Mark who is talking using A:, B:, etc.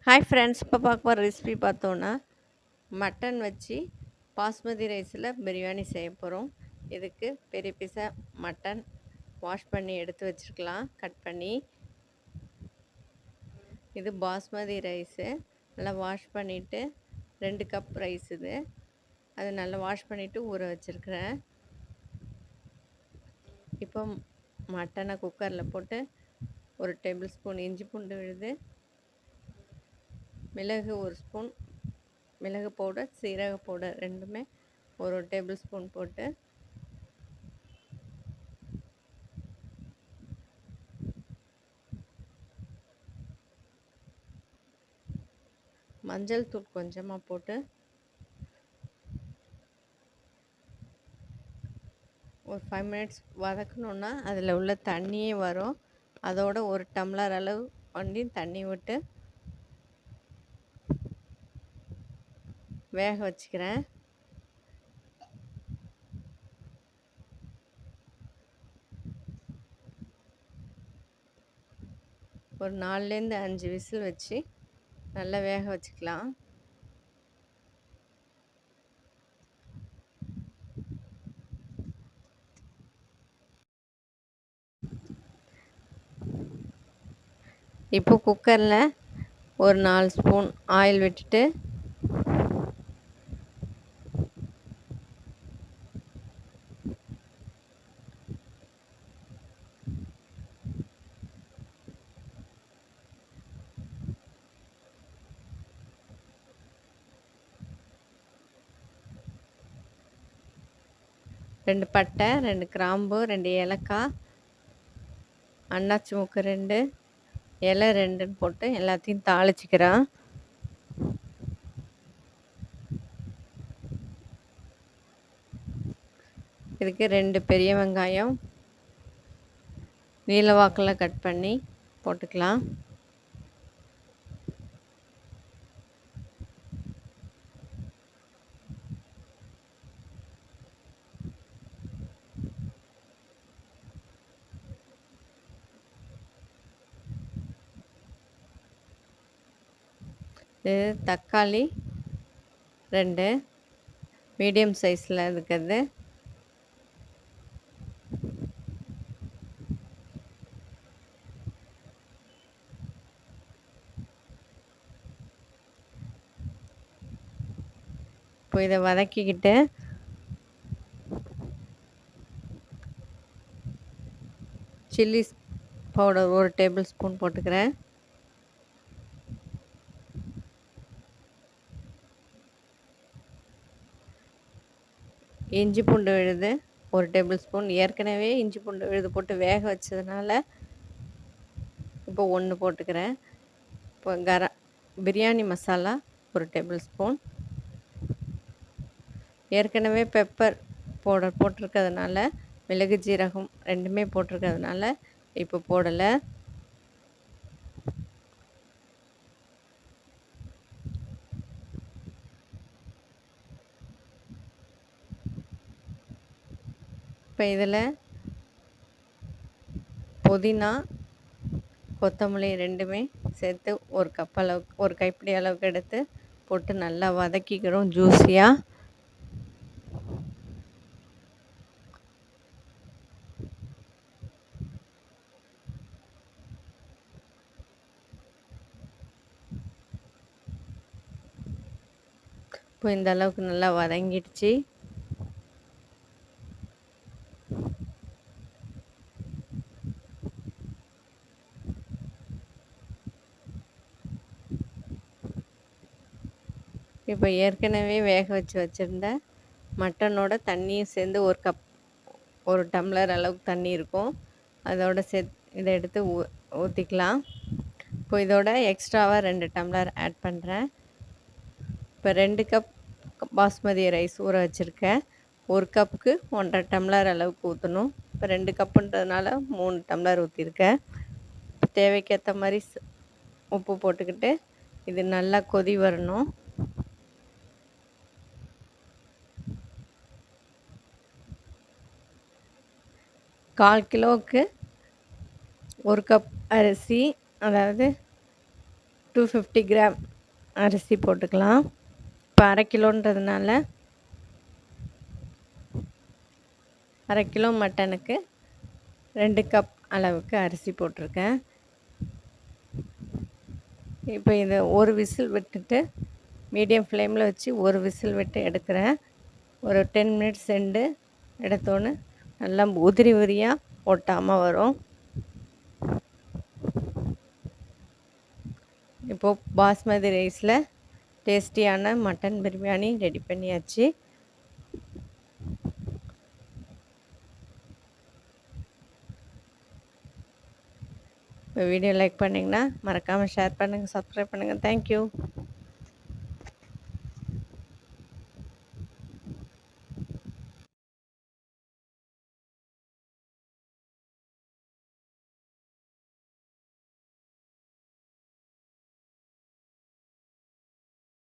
A: Hi friends, இப்போ பார்க்க போகிற ரெசிபி பார்த்தோன்னா மட்டன் வச்சு பாஸ்மதி ரைஸில் பிரியாணி செய்ய போகிறோம். இதுக்கு பெரிய பீஸாக மட்டன் வாஷ் பண்ணி எடுத்து வச்சுருக்கலாம், கட் பண்ணி. இது பாஸ்மதி ரைஸு, நல்லா வாஷ் பண்ணிவிட்டு 2 கப் ரைஸ் இது. அது நல்லா வாஷ் பண்ணிவிட்டு ஊற வச்சுருக்கிறேன். இப்போ மட்டனை குக்கரில் போட்டு 1 டேபிள் ஸ்பூன் இஞ்சி பூண்டு விழுது, மிளகு 1 ஸ்பூன், மிளகு பவுடர், சீரக பவுடர் ரெண்டுமே 1 டேபிள் ஸ்பூன் போட்டு மஞ்சள் தூள் கொஞ்சமாக போட்டு ஒரு 5 மினிட்ஸ் வதக்கணுன்னா அதில் உள்ள தண்ணியே வரும். அதோட 1 டம்ளர் அளவு பண்ணி தண்ணி விட்டு வேக வச்சுக்கிறேன். ஒரு 4லேருந்து 5 விசில் வச்சு நல்லா வேக வச்சுக்கலாம். இப்போ குக்கரில் ஒரு 4 ஸ்பூன் ஆயில் விட்டுட்டு ரெண்டு பட்டை, 2 கிராம்பு, 2 ஏலக்காய், அன்னாச்சி மூக்கு 2, இலை 2ன்னு போட்டு எல்லாத்தையும் தாளிச்சிக்கிறேன். இதுக்கு 2 பெரிய வெங்காயம் நீல வாக்கில் கட் பண்ணி போட்டுக்கலாம். இது தக்காளி 2 மீடியம் சைஸில் இருக்கிறது. இப்போ இதை வதக்கிக்கிட்டு சில்லி பவுடர் 1 டேபிள் ஸ்பூன் போட்டுக்கிறேன். இஞ்சி பூண்டு விழுது 1 டேபிள் ஸ்பூன். ஏற்கனவே இஞ்சி பூண்டு விழுது போட்டு வேக வச்சதுனால இப்போ 1 போட்டுக்கிறேன். இப்போ பிரியாணி மசாலா 1 டேபிள் ஸ்பூன். ஏற்கனவே பெப்பர் பவுடர் போட்டிருக்கிறதுனால, மிளகு ஜீரகம் 2மே போட்டிருக்கிறதுனால இப்போ போடலை. இப்போ இதில் புதினா, கொத்தமல்லி 2மே சேர்த்து 1 கப் அளவுக்கு, 1 கைப்பிடி அளவுக்கு எடுத்து போட்டு நல்லா வதக்கிக்கிறோம் ஜூஸியாக. இப்போ இந்த அளவுக்கு நல்லா வதங்கிடுச்சு. இப்போ ஏற்கனவே வேக வச்சுருந்த மட்டனோட தண்ணியும் சேர்ந்து 1 டம்ளர் அளவுக்கு தண்ணி இருக்கும். அதோட இதை எடுத்து ஊற்றிக்கலாம். இப்போ இதோட எக்ஸ்ட்ராவாக 2 டம்ளர் ஆட் பண்ணுறேன். இப்போ 2 கப் பாஸ்மதி ரைஸ் ஊற வச்சுருக்கேன். 1 கப்புக்கு 1.5 டம்ளர் அளவுக்கு ஊற்றணும். இப்போ 2 கப்புன்றதுனால 3 டம்ளர் ஊற்றிருக்கேன். தேவைக்கேற்ற மாதிரி உப்பு போட்டுக்கிட்டு இது நல்லா கொதி வரணும். கால் கிலோவுக்கு 1 கப் அரிசி, அதாவது 250 கிராம் அரிசி போட்டுக்கலாம். இப்போ 1/2 கிலோன்றதுனால 1/2 கிலோ மட்டனுக்கு 2 கப் அளவுக்கு அரிசி போட்டிருக்கேன். இப்போ இதை ஒரு விசில் விட்டுட்டு மீடியம் ஃப்ளேமில் வச்சு ஒரு விசில் விட்டு எடுக்கிறேன். ஒரு 10 மினிட்ஸ் சென்று எடுத்தோன்னு நல்லா உதிரி உதிரியாக ஒட்டாமல் வரும். இப்போது பாஸ்மதி ரைஸில் டேஸ்டியான மட்டன் பிரியாணி ரெடி பண்ணியாச்சு. இப்போ வீடியோ லைக் பண்ணிங்கன்னா மறக்காமல் ஷேர் பண்ணுங்கள், சப்ஸ்கிரைப் பண்ணுங்கள். தேங்க்யூ.